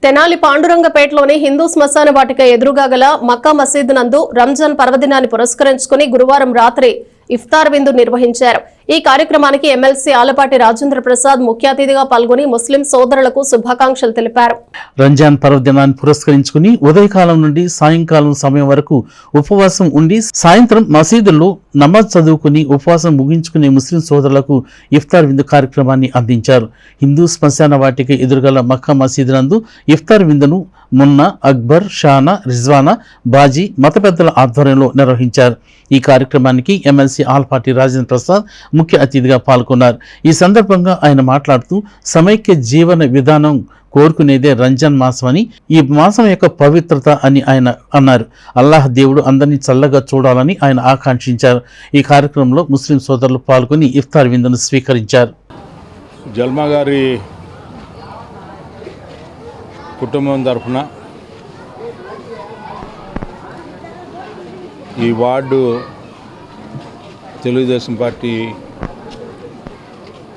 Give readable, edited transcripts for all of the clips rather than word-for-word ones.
తెనాలి పాండురంగపేటలోని హిందూ శ్మశాన వాటిక ఎదురుగా గల మక్కా మసీదు నందు రంజాన్ పర్వదినాన్ని పురస్కరించుకుని గురువారం రాత్రి ఇఫ్తార్ విందు నిర్వహించారు. ఈ కార్యక్రమానికి ఎమ్మెల్సీ ఆలపాటి రాజేంద్ర ప్రసాద్ ముఖ్య అతిథిగా పాల్గొని ముస్లిం సోదరులకు శుభాకాంక్షలు తెలిపారు. రంజాన్ పర్వదినాన్ని పురస్కరించుకుని ఉదయకాలం నుండి సాయంకాలం సమయం వరకు ఉపవాసం ఉండి సాయంత్రం మసీదుల్లో నమాజ్ చదువుకుని ఉపవాసం ముగించుకునే ముస్లిం సోదరులకు ఇఫ్తార్ విందు కార్యక్రమాన్ని అందించారు. హిందూ శ్మశాన వాటిక ఎదురుగల మక్కా మసీదు నందు ఇఫ్తార్ విందును మున్నా, అక్బర్, షానా, రిజ్వానా, బాజీ మత పెద్దల ఆధ్వర్యంలో నిర్వహించారు. ఈ కార్యక్రమానికి ఎమ్మెల్సీ ఆలపాటి రాజేంద్ర ప్రసాద్ ముఖ్య అతిథిగా పాల్గొన్నారు. ఈ సందర్భంగా ఆయన మాట్లాడుతూ సమైక్య జీవన విధానం కోరుకునేదే రంజాన్ మాసం అని, ఈ మాసం యొక్క పవిత్రత అని ఆయన అన్నారు. అల్లాహ్ దేవుడు అందరినీ చల్లగా చూడాలని ఆయన ఆకాంక్షించారు. ఈ కార్యక్రమంలో ముస్లిం సోదరులు పాల్గొని ఇఫ్తార్ విందును స్వీకరించారు. జల్మా గారి కుటుంబం తరఫున ఈ వార్డు తెలుగుదేశం పార్టీ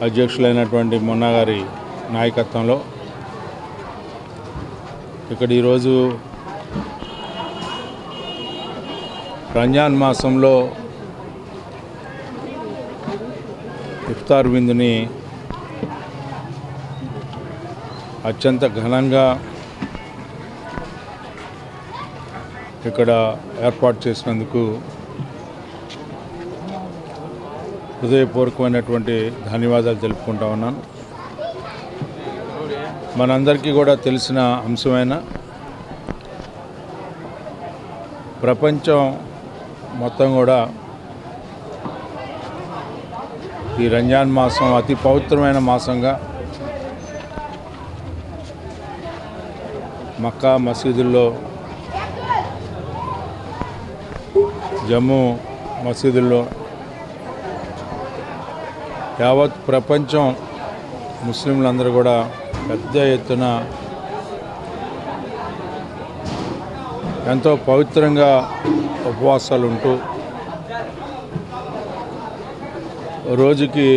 అధ్యక్షులైనటువంటి మొన్నా గారి నాయకత్వంలో ఇక్కడ ఈరోజు రంజాన్ మాసంలో ఇఫ్తార్ విందుని అత్యంత ఘనంగా ఇక్కడ ఏర్పాటు చేసినందుకు హృదయపూర్వకమైనటువంటి ధన్యవాదాలు తెలుపుకుంటా ఉన్నాను. మనందరికీ కూడా తెలిసిన అంశమైన ప్రపంచం మొత్తం కూడా ఈ రంజాన్ మాసం అతి పవిత్రమైన మాసంగా మక్కా మసీదుల్లో, జమ్మూ మసీదుల్లో యావత్ ప్రపంచం ముస్లింలందరూ కూడా పెద్ద ఎత్తున ఎంతో పవిత్రంగా ఉపవాసాలు ఉంటూ రోజుకి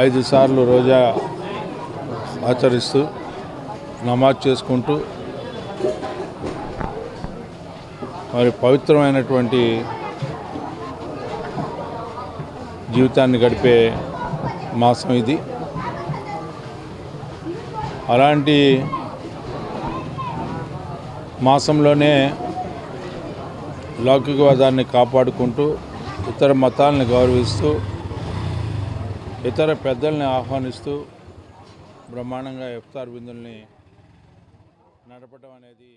5 సార్లు రోజా ఆచరిస్తూ నమాజ్ చేసుకుంటూ మరి పవిత్రమైనటువంటి జీవితాన్ని గడిపే మాసం ఇది. అలాంటి మాసంలోనే లౌకికవాదాన్ని కాపాడుకుంటూ ఇతర మతాలను గౌరవిస్తూ ఇతర పెద్దల్ని ఆహ్వానిస్తూ బ్రహ్మాండంగా ఇఫ్తార్ విందుల్ని నడపడం అనేది